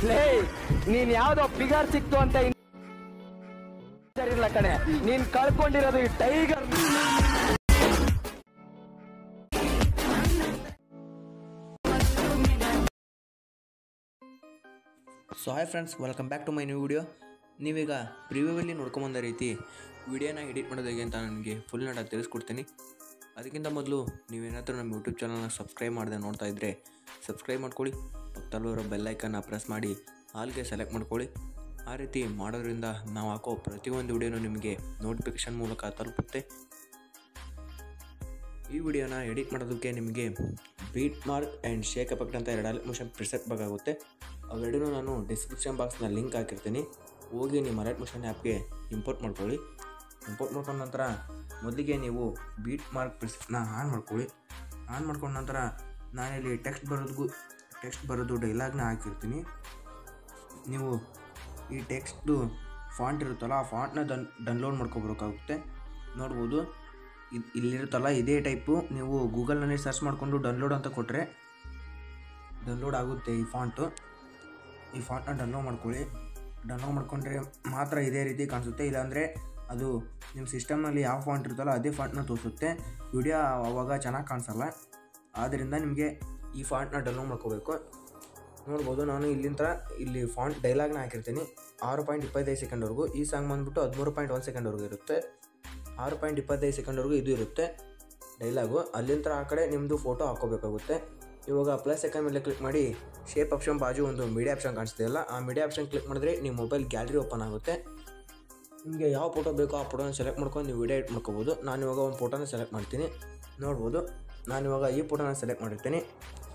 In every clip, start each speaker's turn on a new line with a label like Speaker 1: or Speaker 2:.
Speaker 1: ಲೇ ನೀನ್ ಯಾವ್ದೋ ಫಿಗರ್ ಸಿಕ್ತು ಅಂತ ಇಲ್ಲ ಕಣೆ, ನೀನ್ ಕಳ್ಕೊಂಡಿರೋದು ಈ tiger.
Speaker 2: So hi friends, welcome back to my new video. ನೀವೀಗ ಪ್ರಿವ್ಯೂವಲ್ಲಿ ನೋಡ್ಕೊಂಬಂದ ರೀತಿ ವಿಡಿಯೋನ ಎಡಿಟ್ ಮಾಡೋದು ಹೇಗೆ ಅಂತ ನನಗೆ ಫುಲ್ ನಾಟ ತಿಳಿಸ್ಕೊಡ್ತೀನಿ. ಅದಕ್ಕಿಂತ ಮೊದಲು ನೀವೇನಾದರೂ ನಮ್ಮ ಯೂಟ್ಯೂಬ್ ಚಾನಲ್ನ ಸಬ್ಸ್ಕ್ರೈಬ್ ಮಾಡದೆ ನೋಡ್ತಾ ಇದ್ದರೆ ಸಬ್ಸ್ಕ್ರೈಬ್ ಮಾಡ್ಕೊಳ್ಳಿ, ಪಕ್ಕದಲ್ಲಿರೋ ಬೆಲ್ಲೈಕನ್ನ ಪ್ರೆಸ್ ಮಾಡಿ ಆಲ್ಗೆ ಸೆಲೆಕ್ಟ್ ಮಾಡ್ಕೊಳ್ಳಿ. ಆ ರೀತಿ ಮಾಡೋದ್ರಿಂದ ನಾವು ಹಾಕೋ ಪ್ರತಿಯೊಂದು ವಿಡಿಯೋನೂ ನಿಮಗೆ ನೋಟಿಫಿಕೇಷನ್ ಮೂಲಕ ತಲುಪುತ್ತೆ. ಈ ವಿಡಿಯೋನ ಎಡಿಟ್ ಮಾಡೋದಕ್ಕೆ ನಿಮಗೆ beat mark and shake effect ಅಂತ ಎರಡು ಅಲೈಟ್ಮೋಷನ್ ಪ್ರಿಸೆಟ್ ಬೇಕಾಗುತ್ತೆ. ಅವೆರಡೂ ನಾನು ಡಿಸ್ಕ್ರಿಪ್ಷನ್ ಬಾಕ್ಸ್ನ ಲಿಂಕ್ ಹಾಕಿರ್ತೀನಿ, ಹೋಗಿ ನಿಮ್ಮ ಅಲೈಟ್ಮೋಷನ್ ಆ್ಯಪ್ಗೆ ಇಂಪೋರ್ಟ್ ಮಾಡ್ಕೊಳ್ಳಿ. ಇಂಪೋರ್ಟ್ ಮಾಡ್ಕೊಂಡ ನಂತರ ಮೊದಲಿಗೆ ನೀವು ಬೀಟ್ ಮಾರ್ಕ್ ಪ್ರಿಸೆಟ್ನ ಆನ್ ಮಾಡ್ಕೊಳ್ಳಿ. ಆನ್ ಮಾಡ್ಕೊಂಡ ನಂತರ ನಾನಿಲ್ಲಿ ಟೆಕ್ಸ್ಟ್ ಬರೋದು ಡೈಲಾಗ್ನ ಹಾಕಿರ್ತೀನಿ. ನೀವು ಈ ಟೆಕ್ಸ್ಟ್ದು ಫಾಂಟ್ ಇರುತ್ತಲ್ಲ, ಆ ಫಾಂಟ್ನ ಡೌನ್ಲೋಡ್ ಮಾಡ್ಕೊಬರೋಕ್ಕಾಗುತ್ತೆ. ನೋಡ್ಬೋದು, ಇಲ್ಲಿರುತ್ತಲ್ಲ ಇದೇ ಟೈಪು ನೀವು ಗೂಗಲ್ನಲ್ಲಿ ಸರ್ಚ್ ಮಾಡಿಕೊಂಡು ಡೌನ್ಲೋಡ್ ಅಂತ ಕೊಟ್ಟರೆ ಡೌನ್ಲೋಡ್ ಆಗುತ್ತೆ. ಈ ಫಾಂಟ್ನ ಡೌನ್ಲೋಡ್ ಮಾಡ್ಕೊಳ್ಳಿ. ಡೌನ್ಲೋಡ್ ಮಾಡ್ಕೊಂಡ್ರೆ ಮಾತ್ರ ಇದೇ ರೀತಿ ಕಾಣಿಸುತ್ತೆ, ಇಲ್ಲಾಂದರೆ ಅದು ನಿಮ್ಮ ಸಿಸ್ಟಮ್ನಲ್ಲಿ ಯಾವ ಫಾಂಟ್ ಇರುತ್ತಲ್ಲ ಅದೇ ಫಾಂಟ್ನ ತೋರಿಸುತ್ತೆ. ವಿಡಿಯೋ ಆವಾಗ ಚೆನ್ನಾಗಿ ಕಾಣಿಸಲ್ಲ. ಆದ್ದರಿಂದ ನಿಮಗೆ ಈ ಫಾಂಟ್ನ ಡೌನ್ಲೋಡ್ ಮಾಡ್ಕೋಬೇಕು. ನೋಡ್ಬೋದು, ನಾನು ಇಲ್ಲಿ ಫಾಂಟ್ ಡೈಲಾಗ್ನ ಹಾಕಿರ್ತೀನಿ 6.25 ಸೆಕೆಂಡ್ವರೆಗೂ. ಈ ಸಾಂಗ್ ಬಂದುಬಿಟ್ಟು 13.1 ಸೆಕೆಂಡ್ವರೆಗೂ ಇರುತ್ತೆ. 6.25 ಸೆಕೆಂಡ್ವರೆಗೂ ಇದು ಇರುತ್ತೆ ಡೈಲಾಗು. ಅಲ್ಲಿಂದ ಆ ಕಡೆ ನಿಮ್ಮದು ಫೋಟೋ ಹಾಕ್ಕೋಬೇಕಾಗುತ್ತೆ. ಇವಾಗ ಪ್ಲಸ್ ಐಕಾನ್ ಮೇಲೆ ಕ್ಲಿಕ್ ಮಾಡಿ ಶೇಪ್ ಆಪ್ಷನ್ ಬಾಜು ಒಂದು ಮೀಡಿಯಾ ಆಪ್ಷನ್ ಕಾಣಿಸ್ತಿದೆಯಲ್ಲ, ಆ ಮೀಡಿಯಾ ಆಪ್ಷನ್ ಕ್ಲಿಕ್ ಮಾಡಿದ್ರೆ ನಿಮ್ಮ ಮೊಬೈಲ್ ಗ್ಯಾಲರಿ ಓಪನ್ ಆಗುತ್ತೆ. ನಿಮಗೆ ಯಾವ ಫೋಟೋ ಬೇಕೋ ಆ ಫೋಟೋನ ಸೆಲೆಕ್ಟ್ ಮಾಡ್ಕೊಂಡು ನೀವು ವಿಡಿಯೋ ಎಡಿಟ್ ಮಾಡ್ಕೋಬೋದು. ನಾನಿವಾಗ ಒಂದು ಫೋಟೋನ ಸೆಲೆಕ್ಟ್ ಮಾಡ್ತೀನಿ. ನೋಡ್ಬೋದು, ನಾನಿವಾಗ ಈ ಫೋಟೋನ ಸೆಲೆಕ್ಟ್ ಮಾಡಿರ್ತೀನಿ.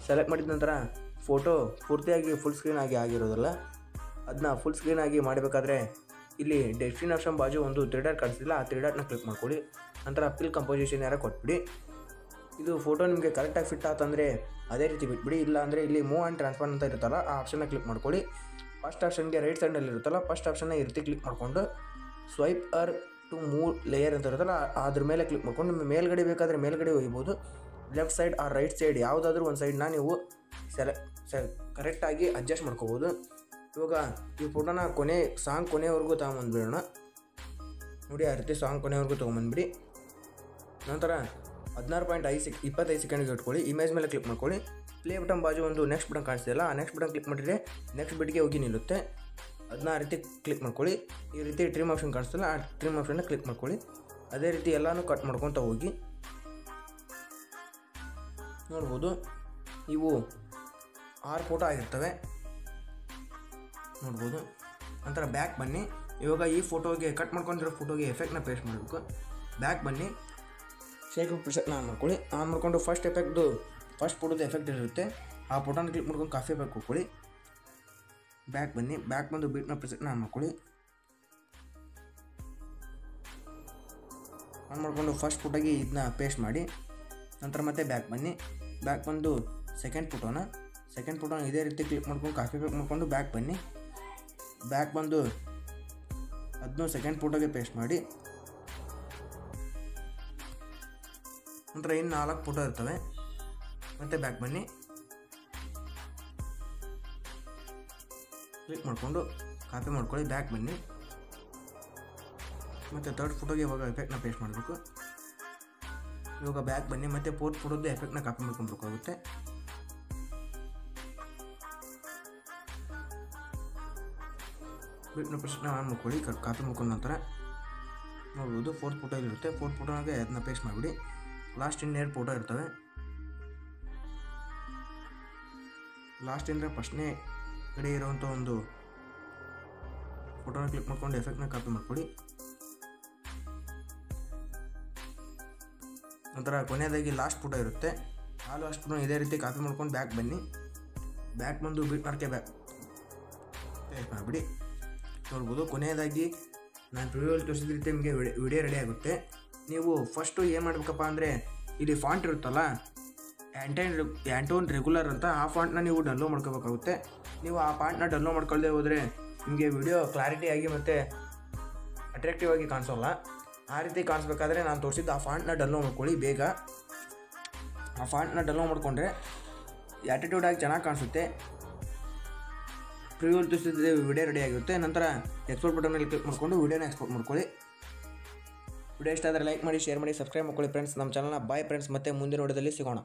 Speaker 2: ಸೆಲೆಕ್ಟ್ ಮಾಡಿದ ನಂತರ ಫೋಟೋ ಪೂರ್ತಿಯಾಗಿ ಫುಲ್ ಸ್ಕ್ರೀನ್ ಆಗಿರೋದಿಲ್ಲ, ಅದನ್ನ ಫುಲ್ ಸ್ಕ್ರೀನ್ ಆಗಿ ಮಾಡಬೇಕಾದ್ರೆ ಇಲ್ಲಿ ಡೆಸ್ಟಿನೇಷನ್ ಬಾಜು ಒಂದು 3 ಡಾಟ್ ಕಾಣಿಸ್ತಿಲ್ಲ, ಆ 3 ಡಾಟ್ನ ಕ್ಲಿಕ್ ಮಾಡ್ಕೊಳ್ಳಿ. ನಂತರ ಫಿಲ್ ಕಂಪೋಸಿಷನ್ ಯಾರ ಕೊಟ್ಬಿಡಿ. ಇದು ಫೋಟೋ ನಿಮಗೆ ಕರೆಕ್ಟಾಗಿ ಫಿಟ್ ಆತಂದರೆ ಅದೇ ರೀತಿ ಬಿಟ್ಬಿಡಿ, ಇಲ್ಲ ಅಂದರೆ ಇಲ್ಲಿ ಮೂವ್ ಆ್ಯಂಡ್ ಟ್ರಾನ್ಸ್ಫರ್ ಅಂತ ಇರುತ್ತಲ್ಲ ಆ ಆಪ್ಷನ್ನ ಕ್ಲಿಕ್ ಮಾಡ್ಕೊಳ್ಳಿ. ಫಸ್ಟ್ ಆಪ್ಷನ್ಗೆ ರೈಟ್ ಸೈಡಲ್ಲಿ ಇರುತ್ತಲ್ಲ, ಫಸ್ಟ್ ಆಪ್ಷನ್ನ ಈ ರೀತಿ ಕ್ಲಿಕ್ ಮಾಡಿಕೊಂಡು ಸ್ವೈಪ್ ಟು ಮೂವ್ ಲೇಯರ್ ಅಂತ ಇರುತ್ತಲ್ಲ ಅದ್ರ ಮೇಲೆ ಕ್ಲಿಕ್ ಮಾಡ್ಕೊಂಡು ನಿಮ್ಮ ಮೇಲ್ಗಡೆ ಬೇಕಾದರೆ ಮೇಲ್ಗಡೆ ಒಯ್ಬೋದು. Left side or right side ಯಾವುದಾದ್ರೂ ಒಂದು ಸೈಡ್ನ ನೀವು ಕರೆಕ್ಟಾಗಿ ಅಡ್ಜಸ್ಟ್ ಮಾಡ್ಕೋಬೋದು. ಇವಾಗ ಈ ಫೋಟೋನ ಸಾಂಗ್ ಕೊನೆಯವರೆಗೂ ತೊಗೊಂಬಂದ್ಬಿಡೋಣ. ನೋಡಿ, ಆ ರೀತಿ ಸಾಂಗ್ ಕೊನೆಯವರೆಗೂ ತೊಗೊಂಬಂದ್ಬಿಡಿ. ನಂತರ 16.25 ಸೆಕೆಂಡ್ಗೆ ಇಟ್ಕೊಳ್ಳಿ. ಇಮೇಜ್ ಮೇಲೆ ಕ್ಲಿಕ್ ಮಾಡ್ಕೊಳ್ಳಿ. ಪ್ಲೇ ಬಟನ್ ಬಾಜು ಒಂದು ನೆಕ್ಸ್ಟ್ ಬಟನ್ ಕಾಣಿಸ್ತಿದೆಯಲ್ಲ, ಆ ನೆಕ್ಸ್ಟ್ ಬಟನ್ ಕ್ಲಿಕ್ ಮಾಡಿದರೆ ನೆಕ್ಸ್ಟ್ ಬಿಟ್ಗೆ ಹೋಗಿ ನಿಲ್ಲುತ್ತೆ. ಅದನ್ನ ಆ ರೀತಿ ಕ್ಲಿಕ್ ಮಾಡ್ಕೊಳ್ಳಿ. ಈ ರೀತಿ ಟ್ರಿಮ್ ಆಪ್ಷನ್ ಕಾಣಿಸ್ತಿಲ್ಲ, ಆ ಟ್ರಿಮ್ ಆಪ್ಷನ್ನ ಕ್ಲಿಕ್ ಮಾಡ್ಕೊಳ್ಳಿ. ಅದೇ ರೀತಿ ಎಲ್ಲನೂ ಕಟ್ ಮಾಡ್ಕೊತ ಹೋಗಿ. ನೋಡ್ಬೋದು, ಇವು 6 ಫೋಟೋ ಆಗಿರ್ತವೆ. ನೋಡ್ಬೋದು. ನಂತರ ಬ್ಯಾಕ್ ಬನ್ನಿ. ಇವಾಗ ಈ ಫೋಟೋಗೆ ಕಟ್ ಮಾಡ್ಕೊಂಡಿರೋ ಫೋಟೋಗೆ ಎಫೆಕ್ಟ್ನ ಪೇಸ್ಟ್ ಮಾಡಬೇಕು. ಬ್ಯಾಕ್ ಬನ್ನಿ, ಶೇಕ್ ಪ್ರಿಸೆಟ್ನ ಆನ್ ಮಾಡ್ಕೊಳ್ಳಿ. ಆನ್ ಮಾಡ್ಕೊಂಡು ಫಸ್ಟ್ ಫೋಟೋದು ಎಫೆಕ್ಟ್ ಇರುತ್ತೆ, ಆ ಫೋಟೋನ ಕ್ಲಿಕ್ ಮಾಡ್ಕೊಂಡು ಕಾಫಿ ಎಫೆಕ್ಟ್ ಹೋಗ್ಕೊಳ್ಳಿ. ಬ್ಯಾಕ್ ಬನ್ನಿ, ಬ್ಯಾಕ್ ಬಂದು ಬೀಟ್ನ ಪ್ರಿಸೆಟ್ನ ಆನ್ ಮಾಡ್ಕೊಳ್ಳಿ. ಆನ್ ಮಾಡಿಕೊಂಡು ಫಸ್ಟ್ ಫೋಟೋಗೆ ಇದನ್ನ ಪೇಸ್ಟ್ ಮಾಡಿ. ನಂತರ ಮತ್ತೆ ಬ್ಯಾಕ್ ಬನ್ನಿ, ಬ್ಯಾಕ್ ಬಂದು ಸೆಕೆಂಡ್ ಫೋಟೋನ ಇದೇ ರೀತಿ ಕ್ಲಿಕ್ ಮಾಡ್ಕೊಂಡು ಕಾಫಿ ಎಫೆಕ್ಟ್ ಮಾಡ್ಕೊಂಡು ಬ್ಯಾಕ್ ಬನ್ನಿ. ಬ್ಯಾಕ್ ಬಂದು ಅದನ್ನು ಸೆಕೆಂಡ್ ಫೋಟೋಗೆ ಪೇಸ್ಟ್ ಮಾಡಿ. ನಂತರ ಇನ್ನು 4 ಫೋಟೋ ಇರ್ತವೆ. ಮತ್ತೆ ಬ್ಯಾಕ್ ಬನ್ನಿ, ಕ್ಲಿಕ್ ಮಾಡಿಕೊಂಡು ಕಾಪಿ ಮಾಡ್ಕೊಳ್ಳಿ. ಬ್ಯಾಕ್ ಬನ್ನಿ, ಮತ್ತು ಥರ್ಡ್ ಫೋಟೋಗೆ ಇವಾಗ ಎಫೆಕ್ಟ್ನ ಪೇಸ್ಟ್ ಮಾಡಬೇಕು. ಇವಾಗ ಬ್ಯಾಕ್ ಬನ್ನಿ, ಮತ್ತು 4th ಫೋಟೋದು ಎಫೆಕ್ಟ್ನ ಕಾಪಿ ಮಾಡ್ಕೊಬೇಕಾಗುತ್ತೆ. ಬೀಟ್ನ ಪ್ರೆಸ್ನ ಆನ್ ಮಾಡ್ಕೊಳ್ಳಿ. ಕಾಪಿ ಮಾಡ್ಕೊಂಡ ನಂತರ ನೋಡ್ಬೋದು 4th ಫೋಟೋ ಇರುತ್ತೆ. 4th ಫೋಟೋನಾಗೆ ಅದನ್ನ ಪೇಸ್ಟ್ ಮಾಡಿಬಿಡಿ. ಲಾಸ್ಟ್ ಇನ್ನು 2 ಫೋಟೋ ಇರ್ತವೆ. ಲಾಸ್ಟ್ ಅಂದರೆ ಫಸ್ಟ್ನೇ ಕಡೆ ಇರೋವಂಥ ಒಂದು ಫೋಟೋನ ಕ್ಲಿಕ್ ಮಾಡ್ಕೊಂಡು ಎಫೆಕ್ಟ್ನ ಕಾಪಿ ಮಾಡ್ಕೊಳ್ಳಿ. ನಂತರ ಕೊನೆಯದಾಗಿ ಲಾಸ್ಟ್ ಫೋಟೋ ಇರುತ್ತೆ, ಆ ಲಾಸ್ಟ್ ಫೋಟೋ ಇದೇ ರೀತಿ ಕಾಪಿ ಮಾಡ್ಕೊಂಡು ಬ್ಯಾಕ್ ಬನ್ನಿ. ಬ್ಯಾಕ್ ಬಂದು ಬೀಟ್ ಮಾರ್ಕೆ ಪೇಸ್ಟ್ ಮಾಡಿಬಿಡಿ. ನೋಡ್ಬೋದು, ಕೊನೆಯದಾಗಿ ನಾನು ಪ್ರಿವ್ಯೂವಲ್ಲಿ ತೋರಿಸಿದ ರೀತಿ ನಿಮಗೆ ವಿಡಿಯೋ ರೆಡಿ ಆಗುತ್ತೆ. ನೀವು ಫಸ್ಟು ಏನು ಮಾಡಬೇಕಪ್ಪ ಅಂದರೆ ಇಲ್ಲಿ ಫಾಂಟ್ ಇರುತ್ತಲ್ಲ ಆ್ಯಂಟೋನ್ ರೆಗ್ಯುಲರ್ ಅಂತ, ಆ ಫಾಂಟ್ನ ನೀವು ಡೌನ್ಲೋಡ್ ಮಾಡ್ಕೋಬೇಕಾಗುತ್ತೆ. ನೀವು ಆ ಫಾಂಟ್ನ ಡೌನ್ಲೋಡ್ ಮಾಡ್ಕೊಳ್ಳದೆ ಹೋದರೆ ನಿಮಗೆ ವಿಡಿಯೋ ಕ್ಲಾರಿಟಿಯಾಗಿ ಮತ್ತು ಅಟ್ರಾಕ್ಟಿವ್ ಆಗಿ ಕಾಣಿಸೋಲ್ಲ. ಆ ರೀತಿ ಕಾಣಿಸ್ಬೇಕಾದ್ರೆ ನಾನು ತೋರಿಸಿದ್ದು ಆ ಫಾಂಟ್ನ ಡೌನ್ಲೋಡ್ ಮಾಡ್ಕೊಳ್ಳಿ ಬೇಗ. ಆ ಫಾಂಟ್ನ ಡೌನ್ಲೋಡ್ ಮಾಡಿಕೊಂಡ್ರೆ ಆ್ಯಟಿಟ್ಯೂಡ್ ಆಗಿ ಚೆನ್ನಾಗಿ ಕಾಣಿಸುತ್ತೆ. ಪ್ರಿವ್ಯೂ ತೋರಿಸಿದ್ರೆ ವಿಡಿಯೋ ರೆಡಿ ಆಗಿರುತ್ತೆ. ನಂತರ ಎಕ್ಸ್ಪೋರ್ಟ್ ಬಟನಲ್ಲಿ ಕ್ಲಿಕ್ ಮಾಡಿಕೊಂಡು ವಿಡಿಯೋನ ಎಕ್ಸ್ಪೋರ್ಟ್ ಮಾಡ್ಕೊಳ್ಳಿ. ವಿಡಿಯೋ ಇಷ್ಟ ಆದರೆ ಲೈಕ್ ಮಾಡಿ, ಶೇರ್ ಮಾಡಿ, ಸಬ್ಸ್ಕ್ರೈಬ್ ಮಾಡ್ಕೊಳ್ಳಿ ಫ್ರೆಂಡ್ಸ್. ನಮ್ಮ ಚಾನಲ್ನ ಬಾಯ್ ಫ್ರೆಂಡ್ಸ್, ಮತ್ತೆ ಮುಂದಿನ ವಿಡಿಯೋದಲ್ಲಿ ಸಿಗೋಣ.